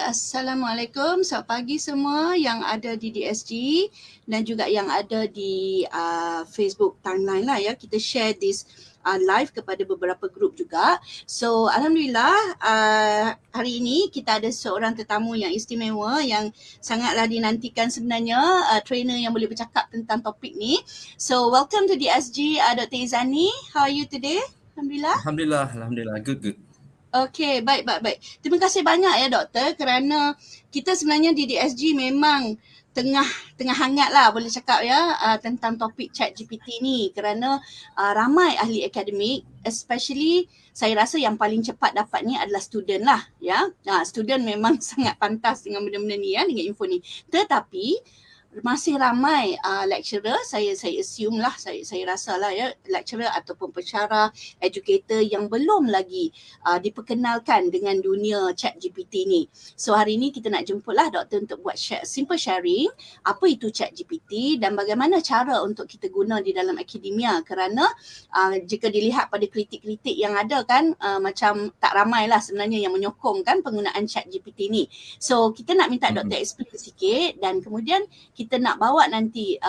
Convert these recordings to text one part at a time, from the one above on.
Assalamualaikum, selamat pagi semua yang ada di DSG dan juga yang ada di Facebook timeline lah ya. Kita share this live kepada beberapa grup juga. So Alhamdulillah hari ini kita ada seorang tetamu yang istimewa yang sangatlah dinantikan sebenarnya, trainer yang boleh bercakap tentang topik ni. So welcome to DSG, Dr. Izani. How are you today? Alhamdulillah. Alhamdulillah. Good. Okey, baik. Terima kasih banyak ya doktor kerana kita sebenarnya di DSG memang tengah hangat lah boleh cakap ya tentang topik ChatGPT ni kerana ramai ahli akademik, especially saya rasa yang paling cepat dapat ni adalah student lah ya. Student memang sangat pantas dengan benda-benda ni ya, dengan info ni. Tetapi masih ramai lecturer, saya assume lah, saya rasa lah ya, lecturer ataupun pensyarah, educator yang belum lagi diperkenalkan dengan dunia ChatGPT ni. So hari ni kita nak jemputlah doktor untuk buat simple sharing apa itu ChatGPT dan bagaimana cara untuk kita guna di dalam akademia kerana jika dilihat pada kritik-kritik yang ada kan macam tak ramai lah sebenarnya yang menyokong kan penggunaan ChatGPT ni. So kita nak minta doktor explain sikit dan kemudian kita nak bawa nanti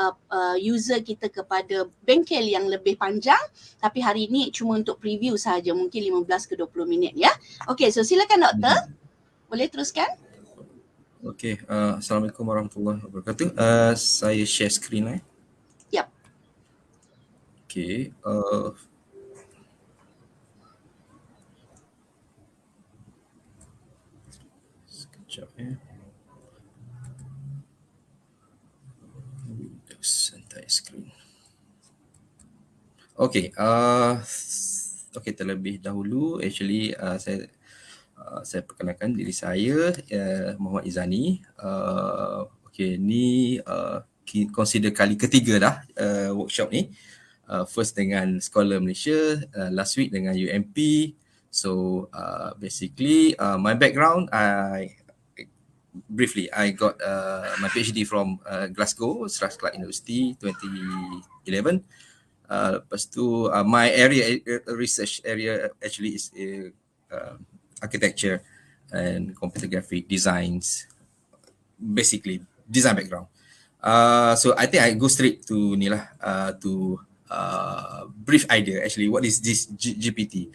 user kita kepada bengkel yang lebih panjang, tapi hari ini cuma untuk preview sahaja, mungkin 15 ke 20 minit ya. Okey, so silakan doktor. Boleh teruskan? Okey, Assalamualaikum warahmatullahi wabarakatuh. Saya share screen Yap. Okey, sekejap ya. Santai screen. Okey, terlebih dahulu actually saya perkenalkan diri saya, Muhammad Izani. Okey, ni consider kali ketiga dah workshop ni. First dengan Scholar Malaysia, last week dengan UMP. So basically my background, briefly, I got my PhD from Glasgow, Strathclyde University, 2011. Lepas tu, my research area actually is architecture and computer graphic designs, basically design background. So I think I go straight to ni lah, to brief idea actually what is this GPT.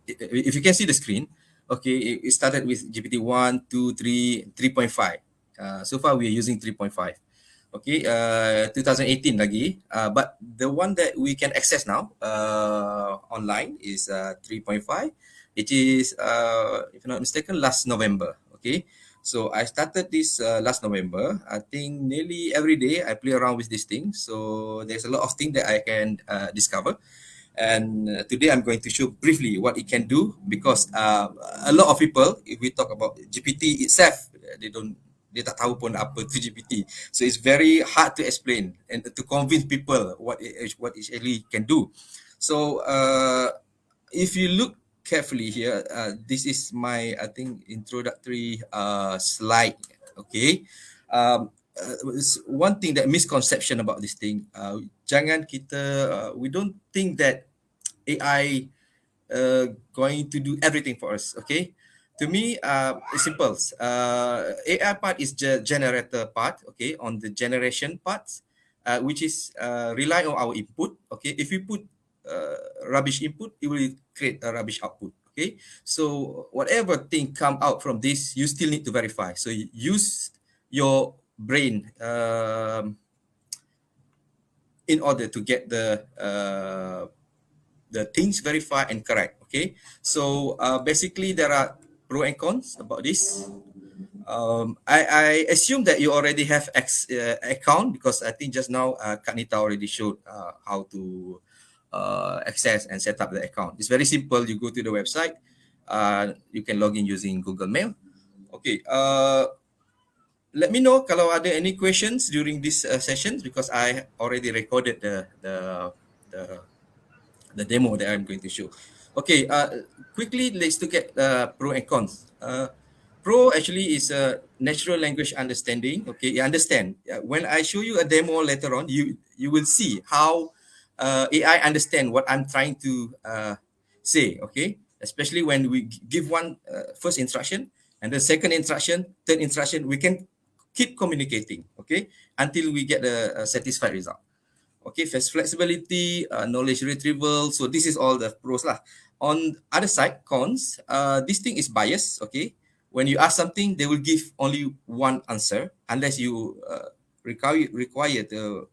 If you can see the screen. Okay, it started with GPT 1, 2, 3, 3.5. So far we are using 3.5. Okay, 2018 lagi. But the one that we can access now online is 3.5. It is, if I'm not mistaken, last November. Okay, so I started this last November. I think nearly every day I play around with this thing. So there's a lot of things that I can discover. And today I'm going to show briefly what it can do because a lot of people, if we talk about GPT itself, dia tak tahu pun apa tu GPT. So it's very hard to explain and to convince people what it actually can do. So if you look carefully here, this is my, I think, introductory slide. Okay. One thing that misconception about this thing, jangan kita, we don't think that AI going to do everything for us. Okay, to me, it's simple. AI part is the generator part. Okay, on the generation part, which is rely on our input. Okay, if you put rubbish input, it will create a rubbish output. Okay, so whatever thing come out from this, you still need to verify. So you use your brain in order to get the things verified and correct. Okay, so basically there are pros and cons about this. I assume that you already have account because I think just now Kanita already showed how to access and set up the account. It's very simple. You go to the website, you can log in using Google Mail. Okay, let me know kalau ada any questions during this session because I already recorded the demo that I'm going to show. Okay, quickly let's look at pro and cons. Pro actually is a natural language understanding. Okay, you understand. When I show you a demo later on, you will see how AI understand what I'm trying to say. Okay, especially when we give one first instruction and the second instruction, third instruction, we can keep communicating, okay, until we get a satisfied result. Okay, flexibility, knowledge retrieval. So this is all the pros lah. On other side, cons. This thing is biased. Okay, when you ask something, they will give only one answer unless you require to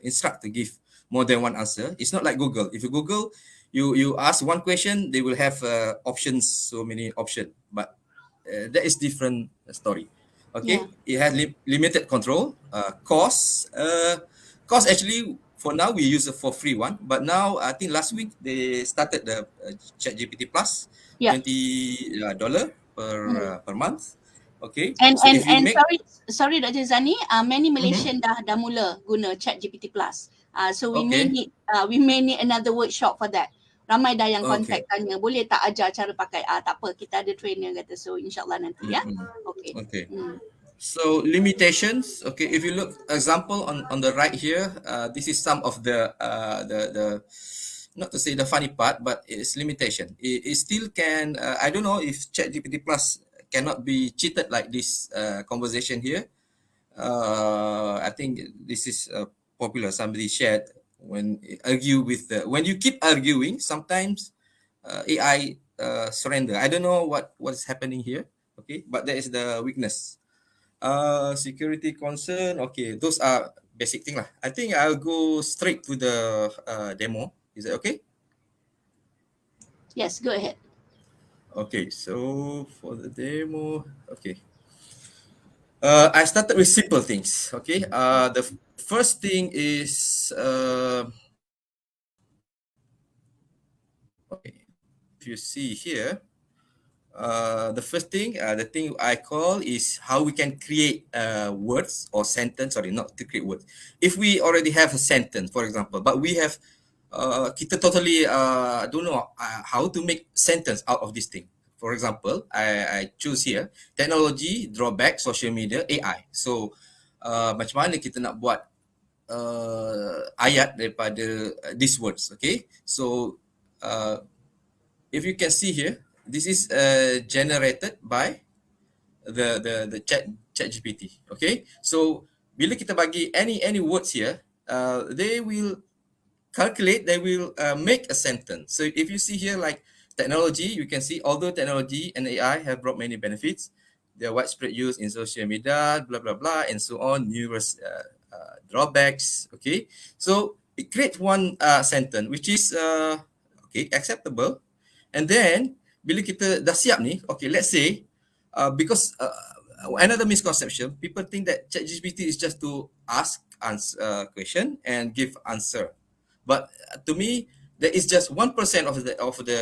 instruct to give more than one answer. It's not like Google. If you Google, you ask one question, they will have options, so many options. But that is different story. Yeah. Okay, it has limited control. Cost actually for now we use it for free one, but now I think last week they started the ChatGPT Plus, Yeah. $20 per month. Okay, And so and if you and make sorry Dr. Izani, many Mhm. Malaysian dah mula guna ChatGPT Plus. So Okay, we may need another workshop for that. Ramai dah yang okay, contact tanya, boleh tak ajar cara pakai? Tak apa, kita ada trainer kata. So insyaAllah nanti ya. Mm-mm. Okay. Okay. So limitations. Okay, if you look example on the right here, this is some of the not to say the funny part, but it's limitation. It still can. I don't know if ChatGPT Plus cannot be cheated like this conversation here. I think this is popular. Somebody shared when when you keep arguing, sometimes AI surrender. I don't know what is happening here. Okay, but that is the weakness. Security concern. Okay, those are basic thing lah. I think I'll go straight to the demo. Is that okay? Yes, go ahead. Okay, so for the demo, okay. I started with simple things. Okay. The first thing is okay. If you see here, the first thing, the thing I call is how we can create words or sentence. Sorry, not to create words. If we already have a sentence, for example, but we have kita totally don't know how to make sentence out of this thing. For example, I choose here technology, drawback, social media, AI. So macam mana kita nak buat ayat daripada these words, okay? So if you can see here, this is generated by the chat GPT. Okay, so bila kita bagi any words here, they will calculate, they will make a sentence. So if you see here like technology, you can see although technology and AI have brought many benefits, their widespread use in social media, blah blah blah, and so on, numerous drawbacks. Okay, so it creates one sentence which is okay acceptable. And then bila kita dah siap ni, okay, let's say because another misconception, people think that ChatGPT is just to ask answer question and give answer. But to me, that is just 1% of the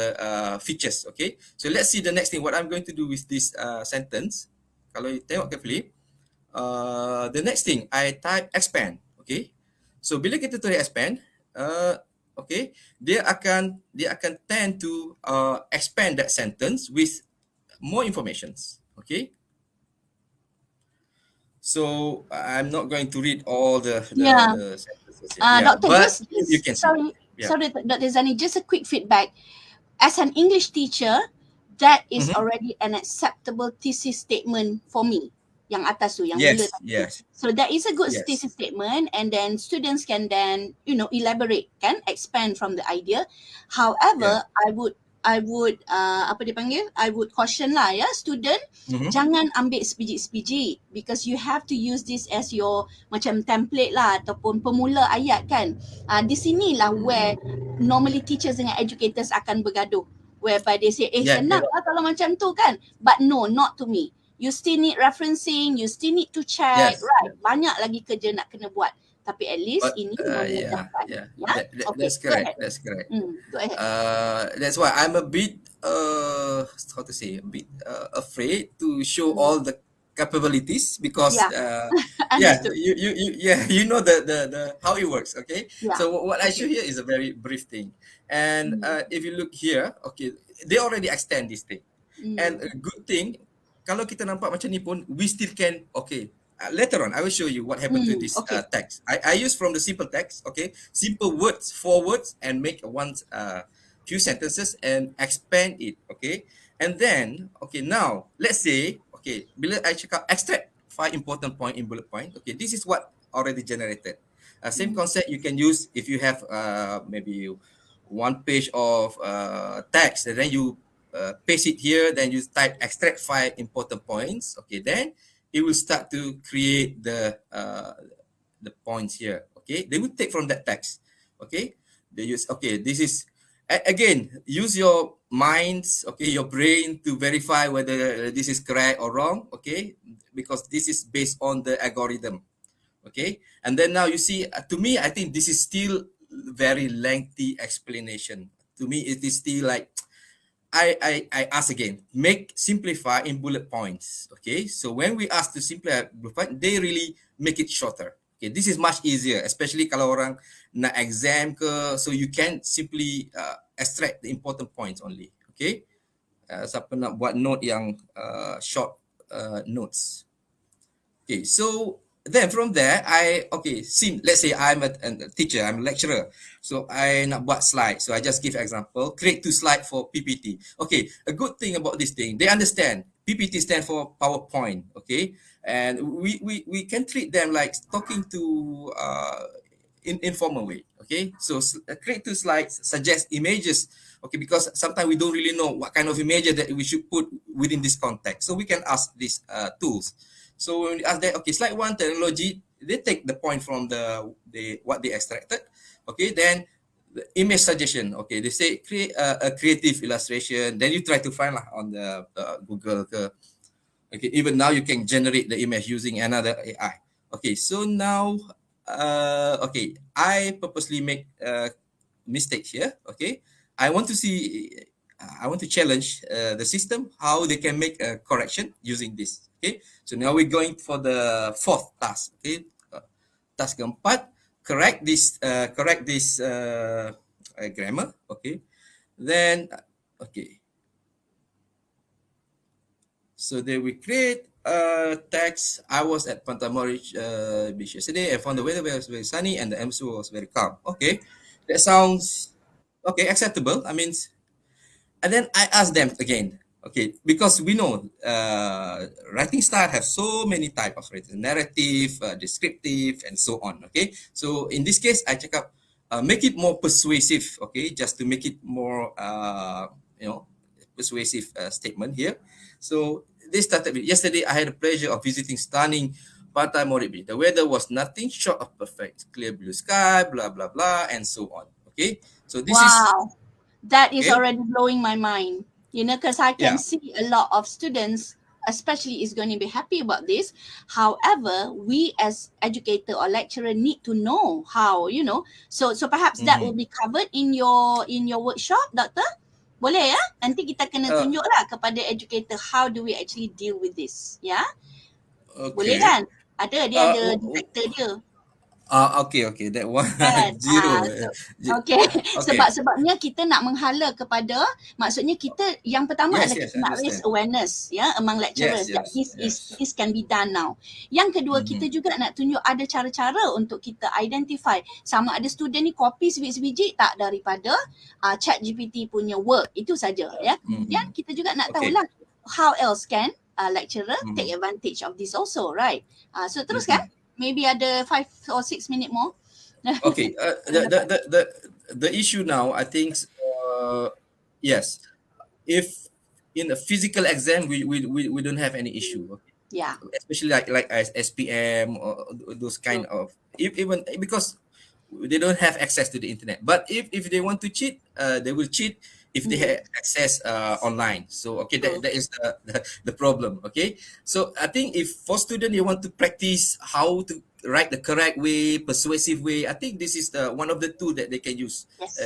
features. Okay, so let's see the next thing. What I'm going to do with this sentence, kalau you tengok carefully, the next thing I type expand. Okay, so bila kita tulis expand, okay, dia akan tend to expand that sentence with more informations. Okay, so I'm not going to read all Yeah. the sentences here. Yeah, Doctor, but just you can see. Yeah. sorry, Dr. Zani, just a quick feedback. As an English teacher, that is Mm-hmm. already an acceptable thesis statement for me. Yang atas tu, yang mula Yes, tadi tu. yes, So that is a good yes, thesis statement, and then students can then, elaborate, can expand from the idea. yeah. However, I would apa dia panggil? I would caution lah ya, student, Mm-hmm. jangan ambil sebiji-sebiji, because you have to use this as your macam template lah ataupun pemula ayat kan. Di sinilah where normally teachers dengan educators akan bergaduh, whereby they say Yeah, senang lah kalau macam tu kan, but no, not to me. You still need referencing, you still need to check, yes, right? Banyak lagi kerja nak kena buat, tapi at least but ini yeah, memudahkan. yeah, Ya, okay, that's go correct, ahead. that's correct. Go ahead. That's why I'm a bit how to say, a bit afraid to show all the capabilities because Yeah, yeah, understood. you know the how it works. Okay, Yeah, so what I show okay. here is a very brief thing, and if you look here, okay, they already extend this thing, and a good thing kalau kita nampak macam ni pun, we still can, okay. Later on, I will show you what happened to this Okay. text. I use from the simple text, okay, simple words, 4 words, and make one few sentences and expand it. Okay. okay, and then okay, now let's say okay, bila I cakap extract 5 important point in bullet point, okay, this is what already generated. Same Mm. concept you can use if you have maybe one page of text, and then you paste it here, then you type extract 5 important points, okay, then it will start to create the points here, okay, they will take from that text, okay, they use, okay, this is again, use your minds, okay, your brain to verify whether this is correct or wrong, okay, because this is based on the algorithm, okay, and then now you see, to me I think this is still very lengthy explanation. To me it is still like, I ask again, make simplify in bullet points. Okay, so when we ask to simplify bullet point, they really make it shorter. Okay, this is much easier, especially kalau orang nak exam ke, so you can simply extract the important points only. Okay, siapa nak buat note yang short notes. Okay, so then from there, okay, let's say I'm a teacher, I'm a lecturer. So I nak buat slide. So I just give example, create 2 slide for PPT. Okay, a good thing about this thing, they understand. PPT stand for PowerPoint, okay? And we can treat them like talking to in informal way, okay? So create 2 slides, suggest images, okay, because sometimes we don't really know what kind of images that we should put within this context. So we can ask these tools. So when we ask that, okay, slide 1 technology, they take the point from the what they extracted. Okay, then the image suggestion. Okay, they say create a creative illustration. Then you try to find lah on the Google. Okay, even now you can generate the image using another AI. Okay, so now, okay, I purposely make a mistake here. Okay, I want to see, I want to challenge the system how they can make a correction using this. Okay, so now we're going for the 4th task. Okay, task keempat, correct this grammar. Okay, then okay. So then we create a text. I was at Pantamori beach yesterday. I found the weather was very sunny and the MSU was very calm. Okay, that sounds okay, acceptable. I mean, and then I ask them again. Okay, because we know writing style have so many type of writing, narrative, descriptive, and so on. Okay, so in this case, I check up, make it more persuasive. Okay, just to make it more, you know, persuasive statement here. So they started with yesterday. I had the pleasure of visiting stunning Pantai Moribi. The weather was nothing short of perfect, clear blue sky, blah blah blah, and so on. Okay, so this is Wow, that is okay. already blowing my mind. You know, because I can Yeah. see a lot of students, especially, is going to be happy about this. However, we as educator or lecturer need to know how. You know, so perhaps that will Mm-hmm. be covered in your workshop, Doctor. Boleh ya? Nanti kita kena Uh, tunjuklah kepada educator how do we actually deal with this. Ya, boleh okay. kan? Dia Uh, ada w- w- detector dia. okay. That one Kan? zero. So, J- okay. okay. Sebabnya kita nak menghala kepada, maksudnya kita yang pertama adalah Yes. kita I nak raise understand. awareness ya among lecturers that Yes. this can be done now. Yang kedua, Mm-hmm. kita juga nak tunjuk ada cara-cara untuk kita identify sama ada student ni copy sebiji-sebiji tak daripada ChatGPT punya work. Itu saja ya. Kemudian Mm-hmm. kita juga nak Okay. tahulah how else can lecturer take Mm-hmm. advantage of this also, right? So teruskan. Mm-hmm. Maybe ada 5 or 6 minute more. Okay. Kalau dapat. The issue now, I think, yes, if in a physical exam we don't have any issue. Okay? Yeah. Especially like as SPM or those True. kind of, even because they don't have access to the internet. But if they want to cheat, they will cheat if they Mm, have access online. So okay, true. that is the problem. Okay, so I think if for student you want to practice how to write the correct way, persuasive way, I think this is the one of the tool that they can use Yes.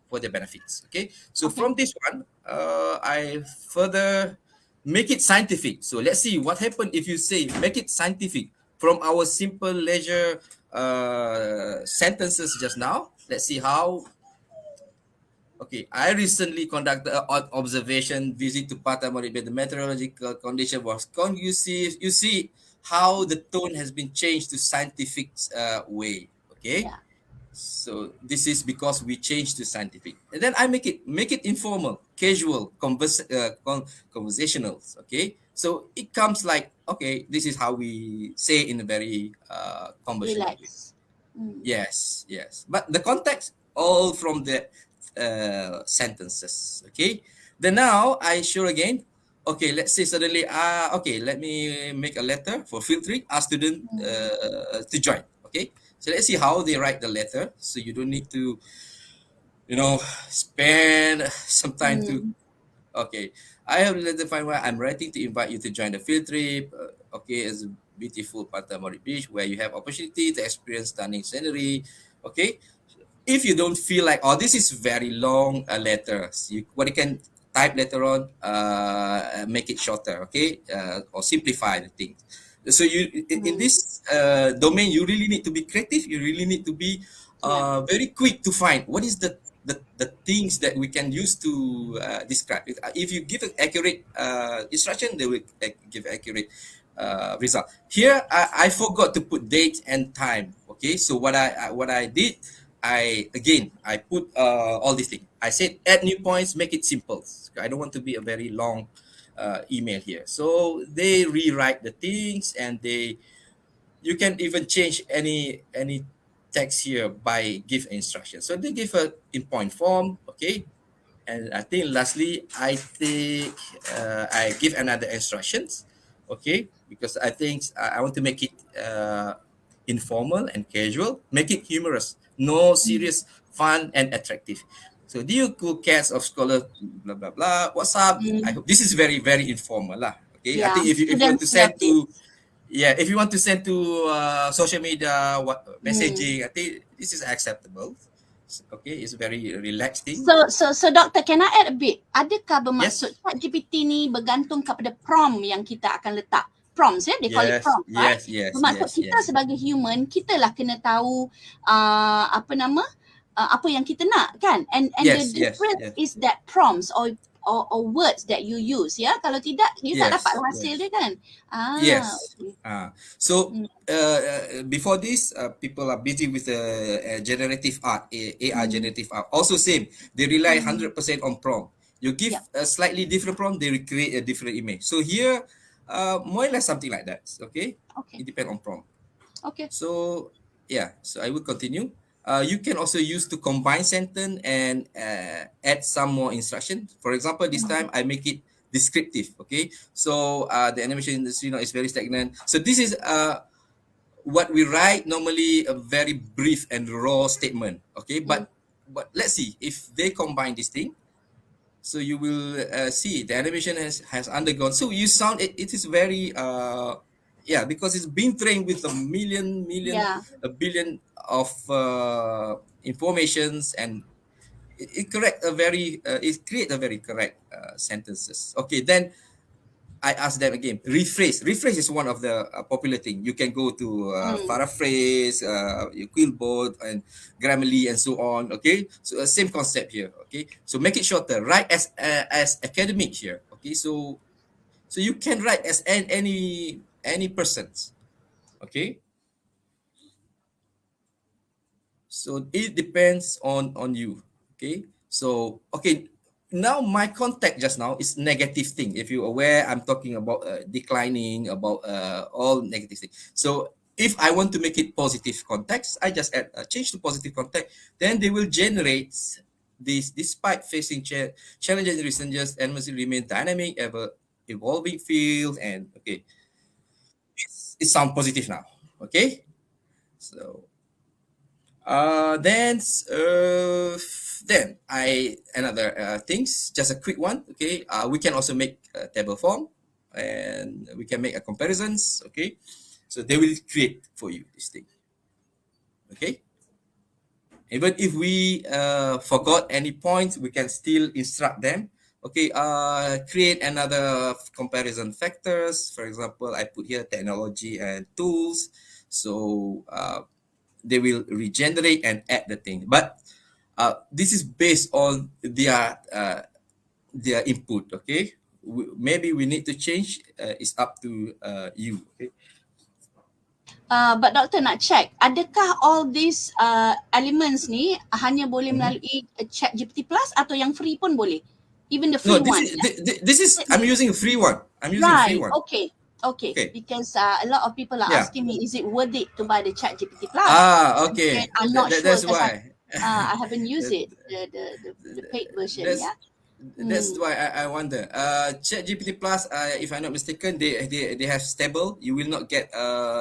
for their benefits. Okay, so Okay. from this one, I further make it scientific. So let's see what happened if you say make it scientific from our simple leisure sentences just now. Let's see how. Okay, I recently conducted an observation visit to Patamaribe. The meteorological condition was conducive. You see how the tone has been changed to scientific way. Okay, Yeah. So this is because we changed to scientific, and then I make it informal, casual, conversational. Okay, so it comes like, okay, this is how we say in a very conversational way. Relax. Mm. Yes, yes. But the context all from the sentences. Okay. Then now I show again. Okay, let's say suddenly, okay, let me make a letter for filtering our student Mm. to join. Okay. So let's see how they write the letter. So you don't need to, you know, spend some time to. Mm. Okay, I have letter find where I'm writing to invite you to join the field trip. Okay, it's a beautiful Pantamari Beach where you have opportunity to experience stunning scenery. Okay, if you don't feel like, oh, this is very long letters, what you can type later on, make it shorter, okay, or simplify the thing. So in Mm. this domain, you really need to be creative. You really need to be Yeah. very quick to find what is the things that we can use to describe it. If you give an accurate instruction, they will give accurate result. Here, I forgot to put date and time. Okay, so what I did, I put all these things. I said add new points, make it simple. I don't want to be a very long email here. So they rewrite the things, and you can even change any text here by give instruction. So they give a in point form, okay. And I think lastly, I give another instructions, okay, because I think I want to make it informal and casual, make it humorous, no Mm. serious, fun and attractive. So, dear cool cats of scholar, blah blah blah. What's up? I Mm. hope this is very very informal lah. Okay, I Yeah. think if you want to Students send love to, this. yeah, if you want to send to social media, what Mm. messaging, I think this is acceptable. Okay, it's very relaxing. So doktor, can I add a bit? Adakah bermaksud Yes. ChatGPT ni bergantung kepada prompt yang kita akan letak? Prompts, ya? They call it Yes, prompt, right? yes, yes, Bermaksud yes, kita yes, sebagai human, kita lah kena tahu apa nama, apa yang kita nak, kan? And the yes, yes, difference yes, is that prompts or words that you use, ya? Kalau tidak, you tak dapat yes, hasil yes, dia, kan? yes. Okay. So Mm. before this, people are busy with generative art, AI Mm. generative art. Also same, they rely Mm. 100% on prompt. You give Yeah. a slightly different prompt, they will create a different image. So here, more or less something like that. Okay, Okay. it depends on prompt. Okay. So yeah, so I will continue. You can also use to combine sentence and add some more instruction. For example, this Mm. time I make it descriptive. Okay, so the animation industry now is very stagnant. So this is what we write normally, a very brief and raw statement. Okay, Mm. but let's see if they combine this thing. So you will see the animation has undergone. So you sound it is very yeah, because it's been trained with Yeah. a billion of informations, and it correct a very it create a very correct sentences. Okay, then I ask them again. Rephrase. Rephrase is one of the popular thing. You can go to Mm. paraphrase, Quillboard, and Grammarly, and so on. Okay, so same concept here. Okay, so make it shorter. Write as academic here. Okay, so you can write as any persons. Okay, so it depends on you. Okay, so okay, now my contact just now is negative thing. If you're aware, I'm talking about declining, about all negative things. So if I want to make it positive context, I just add change to positive context. Then they will generate this. Despite facing challenges in recent years, and must remain dynamic, ever evolving field. And okay, it sounds positive now. Okay, so then I another things, just a quick one. Okay, we can also make a table form, and we can make a comparisons. Okay, so they will create for you this thing. Okay, even if we forgot any points, we can still instruct them. Okay, create another comparison factors. For example, I put here technology and tools. So they will regenerate and add the thing. But this is based on their input. Okay, maybe we need to change. It's up to you. Okay. But doktor nak check, adakah all these elements ni hanya boleh melalui ChatGPT Plus atau yang free pun boleh? Even the No, free one. this is I'm using a free one. I'm using a free Right. one. Okay. Okay. Okay. Because a lot of people are Yeah. asking me, is it worth it to buy the ChatGPT Plus? Okay. And I'm not sure That's because why. I haven't used it, the paid version. That's Yeah. that's why I wonder. ChatGPT Plus, if I'm not mistaken, they have stable. You will not get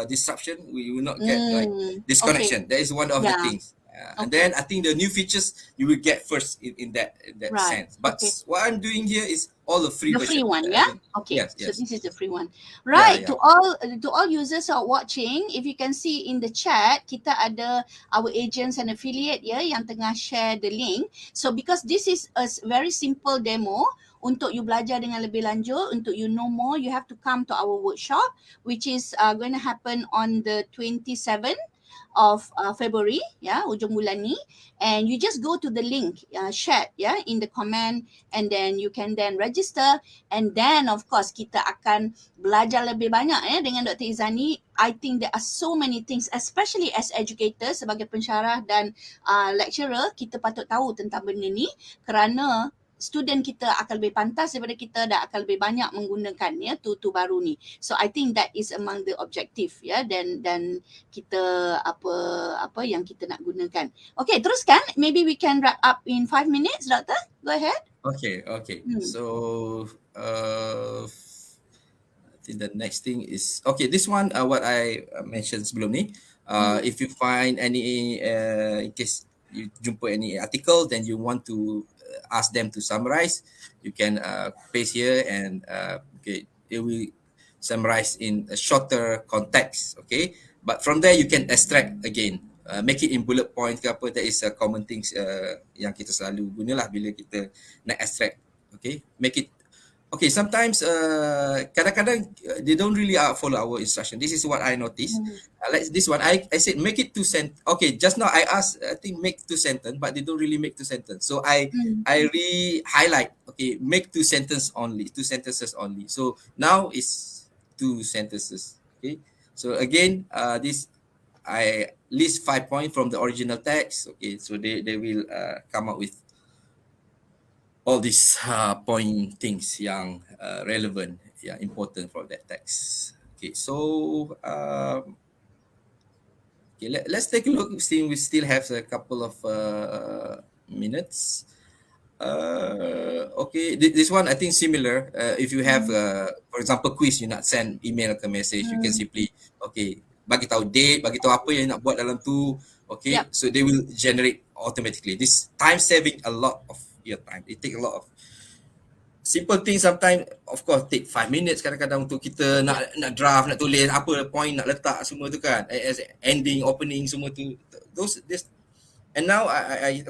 disruption. You will not get like Okay. disconnection. That is one of the Yeah. things. And Okay. then I think the new features you will get first in that Right. sense. But Okay. what I'm doing here is all the free The free version. one, yeah? Okay, Yes, so yes. this is the free one. Yeah, Right, yeah. to all users who are watching, if you can see in the chat, kita ada our agents and affiliate ya yang tengah share the link. So because this is a very simple demo, untuk you belajar dengan lebih lanjut, untuk you know more, you have to come to our workshop, which is going to happen on the 27th of February, ya, ujung bulan ni, and you just go to the link shared ya in the comment, and then you can then register, and then of course kita akan belajar lebih banyak dengan Dr. Izani. I think there are so many things, especially as educators, sebagai pensyarah dan lecturer, kita patut tahu tentang benda ni kerana student kita akan lebih pantas daripada kita dan akan lebih banyak menggunakan ya tool baru ni. So I think that is among the objective ya, dan kita apa yang kita nak gunakan. Okay, teruskan. Maybe we can wrap up in 5 minutes, Doctor. Go ahead. Okay. So I think the next thing is this one what I mentioned sebelum ni. If you find any in case you jumpa any article, then you want to ask them to summarize, you can paste here and it will summarize in a shorter context. Okay, but from there you can extract again, make it in bullet point ke apa. That is a common things yang kita selalu gunalah bila kita nak extract. Okay, make it sometimes kadang-kadang they don't really follow our instruction. This is what I noticed. Like this one, I said make it 2 sentence. Okay, just now I asked, I think make 2 sentence, but they don't really make 2 sentence. So I highlight, okay, make 2 sentences only. So now it's 2 sentences. Okay, so again, this I list 5 points from the original text. Okay, so they will come up with all these point things yang relevant, yang important for that text. Okay, so let's take a look. See, we still have a couple of minutes. Okay, this one I think similar. If you have, for example, quiz, you nak send email ke message, you can simply bagi tahu date, bagi tahu apa yang nak buat dalam tu. Okay, so they will generate automatically. This time saving a lot of your time. It take a lot of simple things. Sometimes of course take 5 minutes kadang-kadang untuk kita nak draft, nak tulis apa point nak letak semua tu kan, as ending, opening semua tu, this. And now I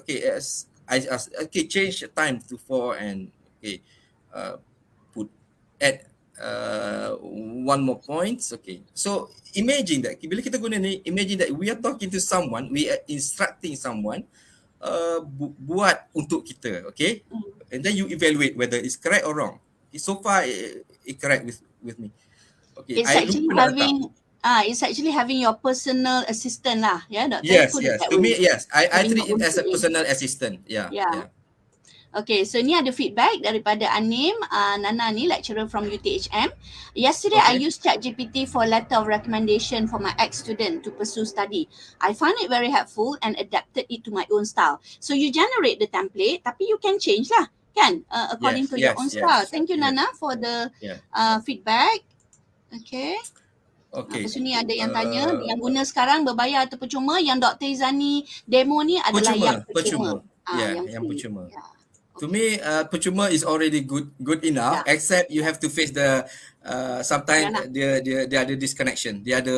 change the time to 4 and add one more points. Okay, so imagine that bila kita guna ni, imagine that we are talking to someone, we are instructing someone buat untuk kita. Okay, and then you evaluate whether it's correct or wrong. So far it correct with me. Okay, it's actually having your personal assistant lah, yeah, Doctor? Yes. To me, yes, I treat it as a personal assistant. Yeah. Okay, so ni ada feedback daripada Anim, Nana ni lecturer from UTHM. Yesterday, I used ChatGPT for letter of recommendation for my ex-student to pursue study. I found it very helpful and adapted it to my own style. So you generate the template, tapi you can change lah, kan? According to your own style. Thank you, Nana, for the feedback. Okay. Lepas ni ada yang tanya, yang guna sekarang berbayar atau percuma? Yang Dr. Izani demo ni adalah yang percuma. Yang percuma. To me, percuma is already good enough. Except you have to face the sometimes dia ada disconnection. Dia ada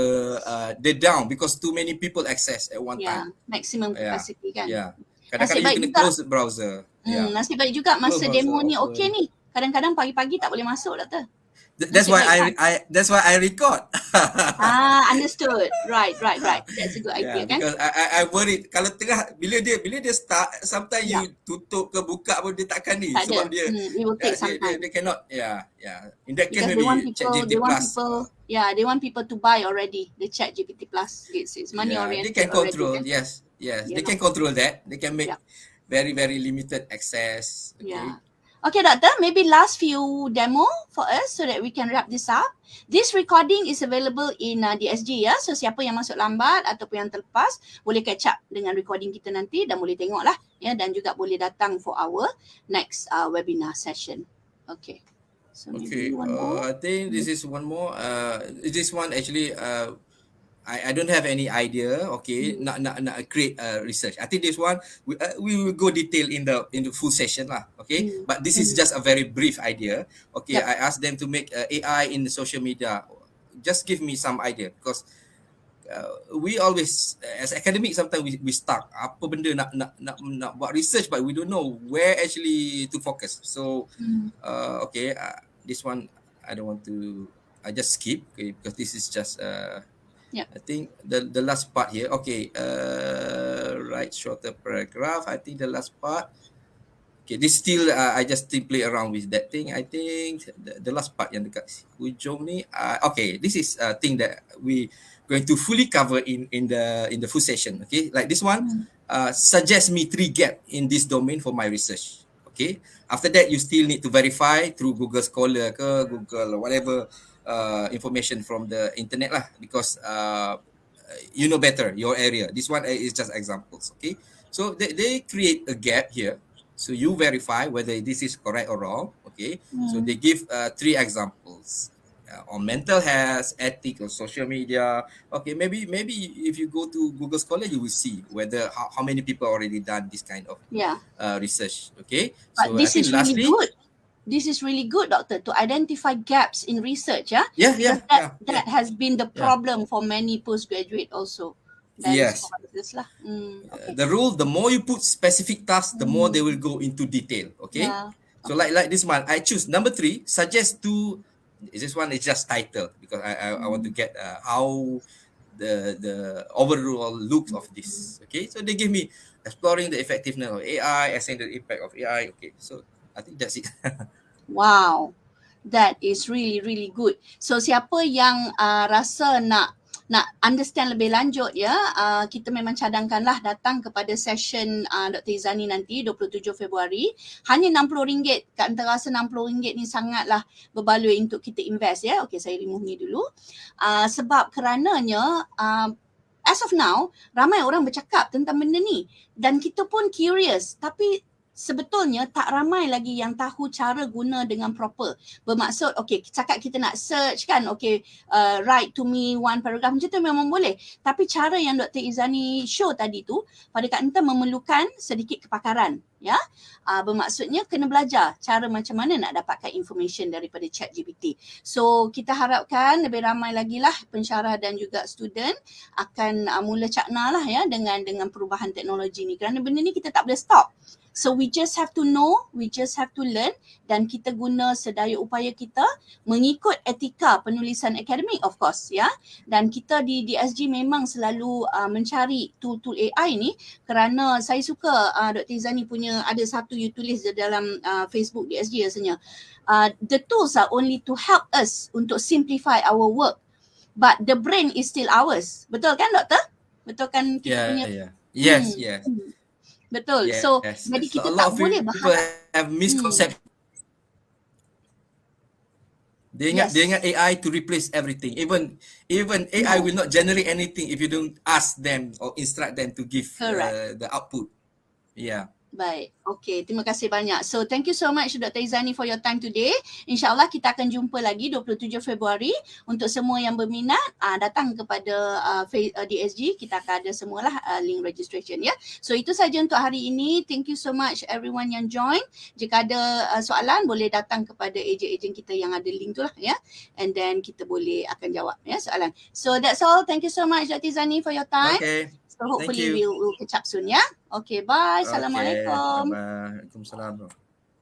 they're down because too many people access at one time. Maximum capacity kan. Kadang-kadang you kena close browser. Nasib baik juga masa demo ni okey ni. Kadang-kadang pagi-pagi tak boleh masuk, Doktor. That's Nasib why baik kan? that's why I record. Understood. Right. That's a good idea Yeah, kan? because I worried kalau tengah bila dia start, sometimes Ya, you tutup ke buka pun dia takkan ni tak ada. sebab dia It will take some dia time. cannot, yeah. In that case Because they want maybe people, ChatGPT Plus. they want people to buy already the ChatGPT Plus. It's money Yeah, they oriented can already control. kan? Yes, You they know. can control that. They can make Yeah. very limited access. Okay. Yeah. Okay, Doctor, maybe last few demo for us so that we can wrap this up. This recording is available in DSG ya. So siapa yang masuk lambat ataupun yang terlepas boleh catch up dengan recording kita nanti dan boleh tengok lah ya, dan juga boleh datang for our next webinar session. Okay. So maybe Okay. one more. I think this is one more. This one actually. I don't have any idea. Okay, nak create research. I think this one we will go detail in the full session lah. Okay, but this is just a very brief idea. Okay, Yep. I asked them to make AI in the social media. Just give me some idea because we always as academic sometimes we stuck. Apa benda nak buat research but we don't know where actually to focus. So okay, this one I don't want to. I just skip okay, because this is just. Yep. I think the last part here. Okay, write shorter paragraph. I think the last part. Okay, this still I just still play around with that thing. I think the last part yang dekat hujung ni. Okay, this is a thing that we going to fully cover in the full session. Okay, like this one. Suggest me 3 gap in this domain for my research. Okay, after that you still need to verify through Google Scholar ke Google whatever information from the internet lah because you know better your area. This one is just examples. Okay, so they create a gap here. So you verify whether this is correct or wrong. Okay, so they give 3 examples on mental health, ethics, or social media. Okay, maybe if you go to Google Scholar, you will see whether how many people already done this kind of research. Okay, But so this I think is really lastly, good. This is really good, Doctor, to identify gaps in research, yeah? yeah, That has been the problem for many postgraduate also. Dan yes. supervisors lah. Okay. The rule, the more you put specific tasks, the more they will go into detail. Okay. Yeah. So like this one, I choose number 3. Suggest 2. This one is just title because I want to get how the overall look of this. Okay. So they give me exploring the effectiveness of AI, assessing the impact of AI. Okay. So I think that's it. Wow. That is really good. So siapa yang rasa nak understand lebih lanjut ya, kita memang cadangkanlah datang kepada session Dr. Izani nanti 27 Februari. Hanya RM60. Kak Anta rasa RM60 ni sangatlah berbaloi untuk kita invest ya. Okey, saya remove ni dulu. Sebab kerananya as of now ramai orang bercakap tentang benda ni dan kita pun curious, tapi sebetulnya tak ramai lagi yang tahu cara guna dengan proper. Bermaksud, okay, cakap kita nak search kan, okay, write to me one paragraph, macam tu memang boleh. Tapi cara yang Dr. Izani show tadi tu, pada Kak Enta memerlukan sedikit kepakaran. Ya, bermaksudnya kena belajar cara macam mana nak dapatkan information daripada ChatGPT. So kita harapkan lebih ramai lagi lah pensyarah dan juga student akan mula cakna lah ya dengan perubahan teknologi ni. Kerana benda ni kita tak boleh stop. So we just have to know, we just have to learn dan kita guna sedaya upaya kita mengikut etika penulisan akademik of course ya. Dan kita di DSG memang selalu mencari tool-tool AI ni kerana saya suka Dr. Izani punya ada satu you tulis di dalam Facebook DSG rasanya. The tools are only to help us untuk simplify our work but the brain is still ours. Betul kan Doktor? Betul kan kita punya? Yes. Betul. Yes. So jadi kita a lot tak of boleh people berharap. have misconception. They ingat AI to replace everything. Even AI will not generate anything if you don't ask them or instruct them to give the output. Yeah. Baik. Okay. Terima kasih banyak. So thank you so much Dr. Izani for your time today. InsyaAllah kita akan jumpa lagi 27 Februari. Untuk semua yang berminat datang kepada DSG. Kita akan ada semualah link registration ya. So itu saja untuk hari ini. Thank you so much everyone yang join. Jika ada soalan boleh datang kepada ejen-ejen kita yang ada link tu lah ya. And then kita boleh akan jawab ya soalan. So that's all. Thank you so much Dr. Izani for your time. Okay. So hopefully we'll catch up soon ya. Okay, bye. Assalamualaikum. Bye-bye. Waalaikumsalam.